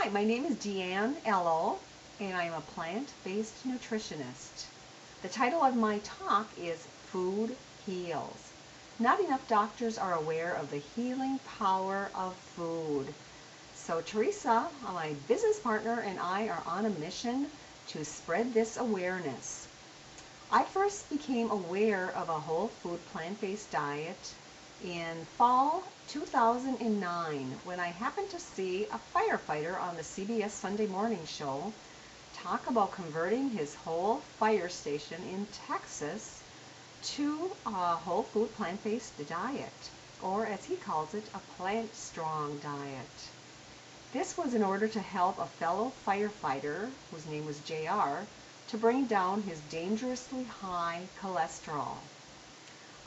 Hi, my name is DeAnne, and I am a plant-based nutritionist. The title of my talk is Food Heals. Not enough doctors are aware of the healing power of food. So Teresa, my business partner, and I are on a mission to spread this awareness. I first became aware of a whole food plant-based diet in fall 2009 when I happened to see a firefighter on the CBS Sunday morning show talk about converting his whole fire station in Texas to a whole food plant-based diet, or as he calls it, a plant-strong diet. This was in order to help a fellow firefighter, whose name was JR, to bring down his dangerously high cholesterol.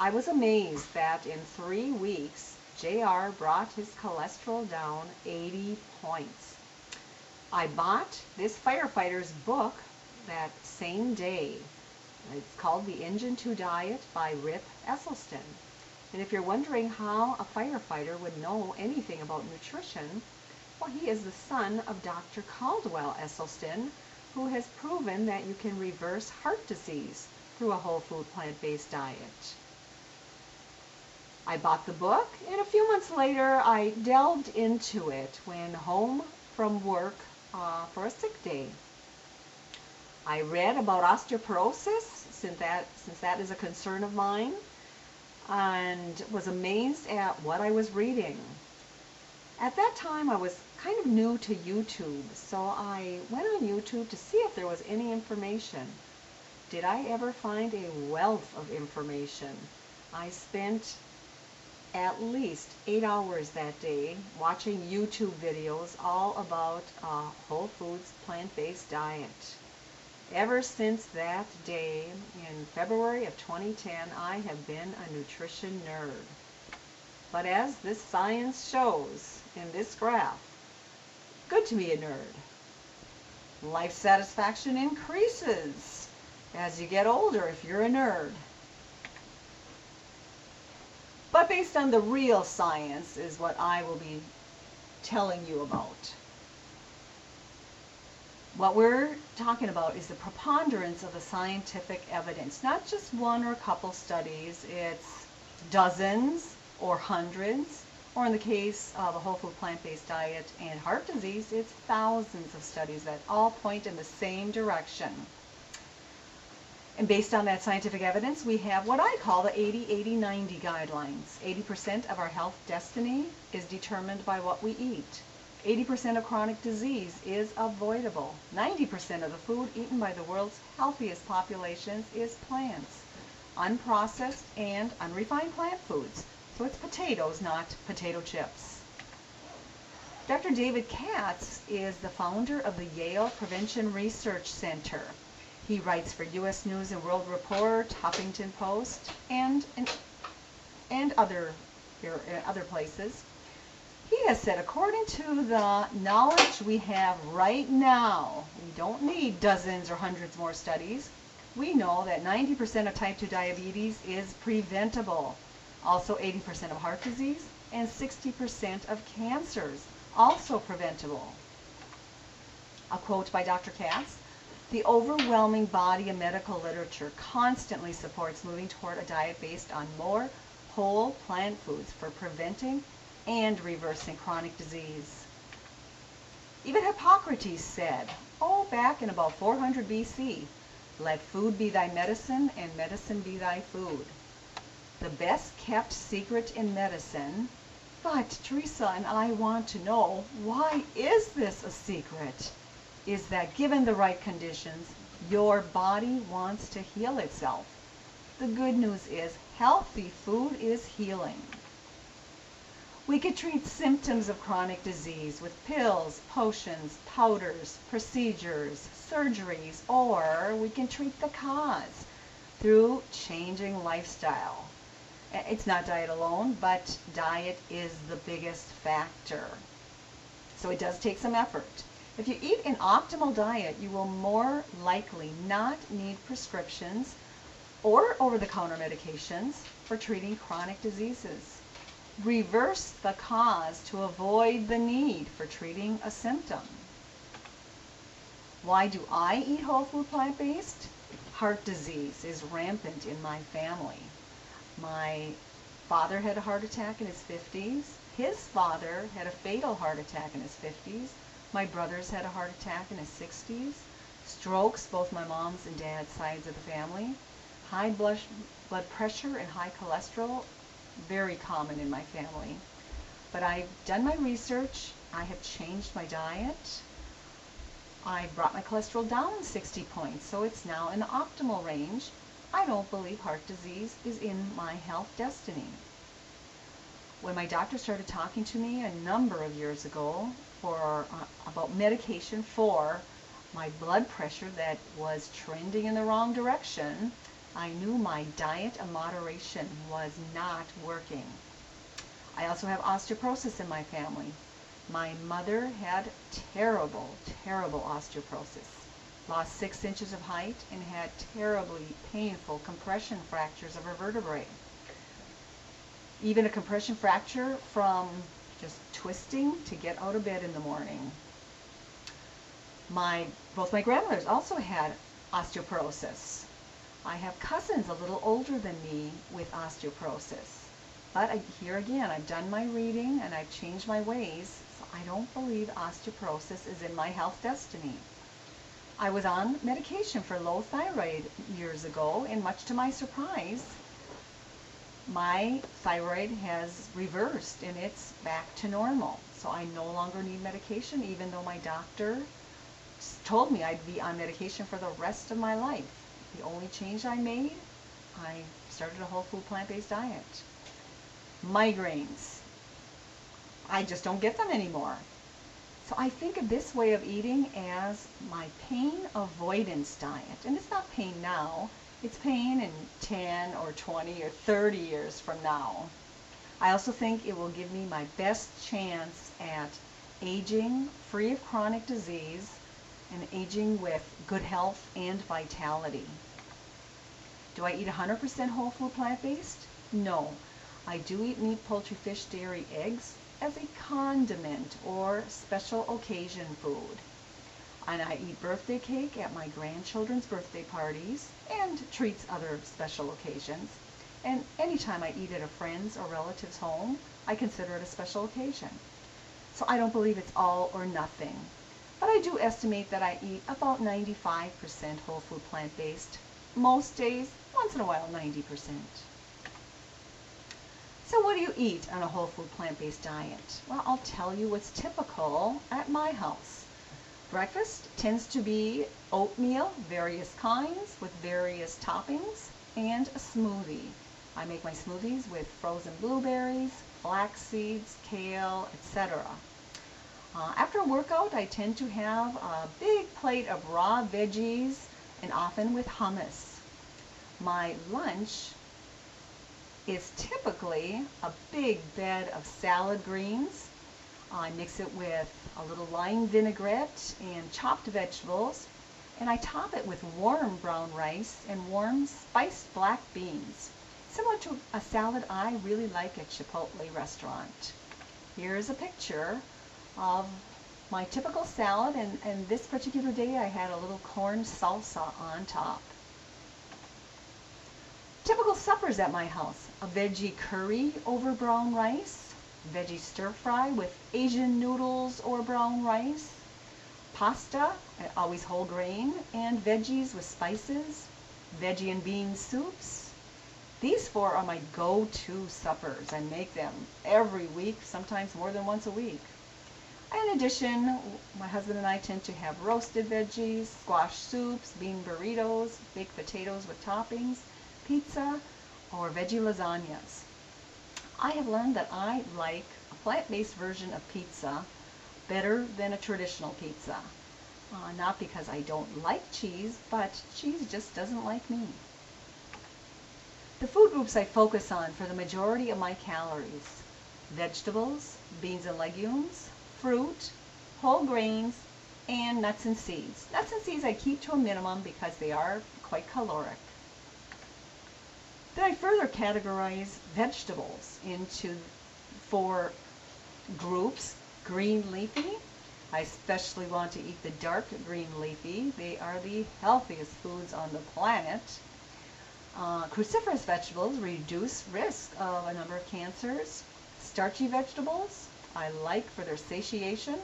I was amazed that in 3 weeks, JR brought his cholesterol down 80 points. I bought this firefighter's book that same day. It's called The Engine 2 Diet by Rip Esselstyn. And if you're wondering how a firefighter would know anything about nutrition, well, he is the son of Dr. Caldwell Esselstyn, who has proven that you can reverse heart disease through a whole food plant-based diet. I bought the book, and a few months later I delved into it when home from work for a sick day. I read about osteoporosis, since that is a concern of mine, and was amazed at what I was reading. At that time I was kind of new to YouTube, so I went on YouTube to see if there was any information. Did I ever find a wealth of information? I spent at least 8 hours that day watching YouTube videos all about a whole foods plant-based diet. Ever since that day in February of 2010, I have been a nutrition nerd. But as this science shows in this graph, good to be a nerd. Life satisfaction increases as you get older if you're a nerd. But based on the real science is what I will be telling you about. What we're talking about is the preponderance of the scientific evidence, not just one or a couple studies. It's dozens or hundreds, or in the case of a whole food plant-based diet and heart disease, it's thousands of studies that all point in the same direction. And based on that scientific evidence, we have what I call the 80-80-90 guidelines. 80% of our health destiny is determined by what we eat. 80% of chronic disease is avoidable. 90% of the food eaten by the world's healthiest populations is plants, unprocessed and unrefined plant foods. So it's potatoes, not potato chips. Dr. David Katz is the founder of the Yale Prevention Research Center. He writes for U.S. News and World Report, Huffington Post, and other places. He has said, according to the knowledge we have right now, we don't need dozens or hundreds more studies. We know that 90% of type 2 diabetes is preventable. Also 80% of heart disease and 60% of cancers, also preventable. A quote by Dr. Katz: "The overwhelming body of medical literature constantly supports moving toward a diet based on more whole plant foods for preventing and reversing chronic disease." Even Hippocrates said, back in about 400 BC, "Let food be thy medicine and medicine be thy food." The best kept secret in medicine. But Teresa and I want to know, why is this a secret? Is that given the right conditions, your body wants to heal itself. The good news is healthy food is healing. We could treat symptoms of chronic disease with pills, potions, powders, procedures, surgeries, or we can treat the cause through changing lifestyle. It's not diet alone, but diet is the biggest factor. So it does take some effort. If you eat an optimal diet, you will more likely not need prescriptions or over-the-counter medications for treating chronic diseases. Reverse the cause to avoid the need for treating a symptom. Why do I eat whole food plant-based? Heart disease is rampant in my family. My father had a heart attack in his 50s. His father had a fatal heart attack in his 50s. My brothers had a heart attack in his 60s. Strokes, both my mom's and dad's sides of the family. High blood pressure and high cholesterol, very common in my family. But I've done my research. I have changed my diet. I brought my cholesterol down 60 points, so it's now in the optimal range. I don't believe heart disease is in my health destiny. When my doctor started talking to me a number of years ago about medication for my blood pressure that was trending in the wrong direction, I knew my diet of moderation was not working. I also have osteoporosis in my family. My mother had terrible, terrible osteoporosis. Lost 6 inches of height and had terribly painful compression fractures of her vertebrae. Even a compression fracture from just twisting to get out of bed in the morning. Both my grandmothers also had osteoporosis. I have cousins a little older than me with osteoporosis. But here again, I've done my reading and I've changed my ways, so I don't believe osteoporosis is in my health destiny. I was on medication for low thyroid years ago, and much to my surprise, my thyroid has reversed and it's back to normal. So I no longer need medication, even though my doctor told me I'd be on medication for the rest of my life. The only change I made, I started a whole food plant-based diet. Migraines, I just don't get them anymore. So I think of this way of eating as my pain avoidance diet. And it's not pain now, it's pain in 10 or 20 or 30 years from now. I also think it will give me my best chance at aging free of chronic disease and aging with good health and vitality. Do I eat 100% whole food plant-based? No. I do eat meat, poultry, fish, dairy, eggs as a condiment or special occasion food. And I eat birthday cake at my grandchildren's birthday parties and treats other special occasions. And anytime I eat at a friend's or relative's home, I consider it a special occasion. So I don't believe it's all or nothing. But I do estimate that I eat about 95% whole food plant-based. Most days, once in a while, 90%. So what do you eat on a whole food plant-based diet? Well, I'll tell you what's typical at my house. Breakfast tends to be oatmeal, various kinds with various toppings, and a smoothie. I make my smoothies with frozen blueberries, flax seeds, kale, etc. After a workout, I tend to have a big plate of raw veggies and often with hummus. My lunch is typically a big bed of salad greens. I mix it with a little lime vinaigrette and chopped vegetables, and I top it with warm brown rice and warm spiced black beans, similar to a salad I really like at Chipotle restaurant. Here's a picture of my typical salad, and this particular day I had a little corn salsa on top. Typical suppers at my house: a veggie curry over brown rice, veggie stir fry with Asian noodles or brown rice, pasta, always whole grain, and veggies with spices, veggie and bean soups. These four are my go-to suppers. I make them every week, sometimes more than once a week. In addition, my husband and I tend to have roasted veggies, squash soups, bean burritos, baked potatoes with toppings, pizza, or veggie lasagnas. I have learned that I like a plant-based version of pizza better than a traditional pizza. Not because I don't like cheese, but cheese just doesn't like me. The food groups I focus on for the majority of my calories: vegetables, beans and legumes, fruit, whole grains, and nuts and seeds. Nuts and seeds I keep to a minimum because they are quite caloric. Then I further categorize vegetables into 4 groups: green leafy, I especially want to eat the dark green leafy. They are the healthiest foods on the planet. Cruciferous vegetables reduce risk of a number of cancers. Starchy vegetables I like for their satiation.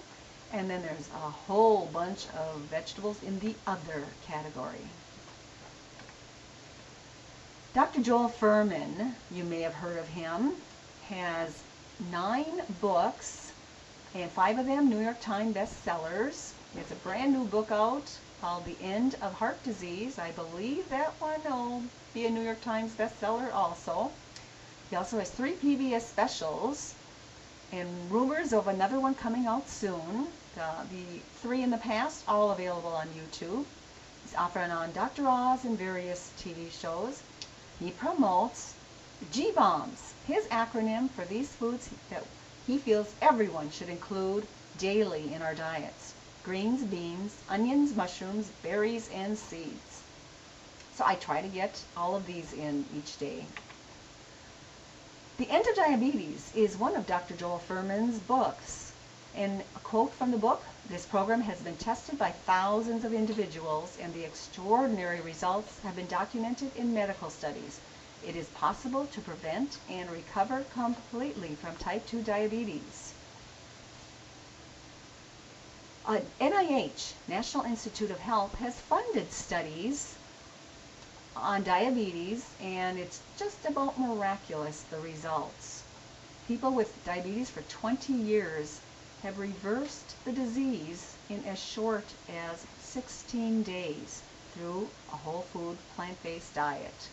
And then there's a whole bunch of vegetables in the other category. Dr. Joel Fuhrman, you may have heard of him, has 9 books, and 5 of them New York Times bestsellers. He has a brand new book out called The End of Heart Disease. I believe that one will be a New York Times bestseller also. He also has 3 PBS specials and rumors of another one coming out soon. The 3 in the past, all available on YouTube. He's often on Dr. Oz and various TV shows. He promotes G-BOMBs, his acronym for these foods that he feels everyone should include daily in our diets. Greens, beans, onions, mushrooms, berries, and seeds. So I try to get all of these in each day. The End of Diabetes is one of Dr. Joel Fuhrman's books. And a quote from the book, "This program has been tested by thousands of individuals, and the extraordinary results have been documented in medical studies. It is possible to prevent and recover completely from type 2 diabetes." NIH, National Institute of Health, has funded studies on diabetes, and it's just about miraculous, the results. People with diabetes for 20 years have reversed the disease in as short as 16 days through a whole food, plant-based diet.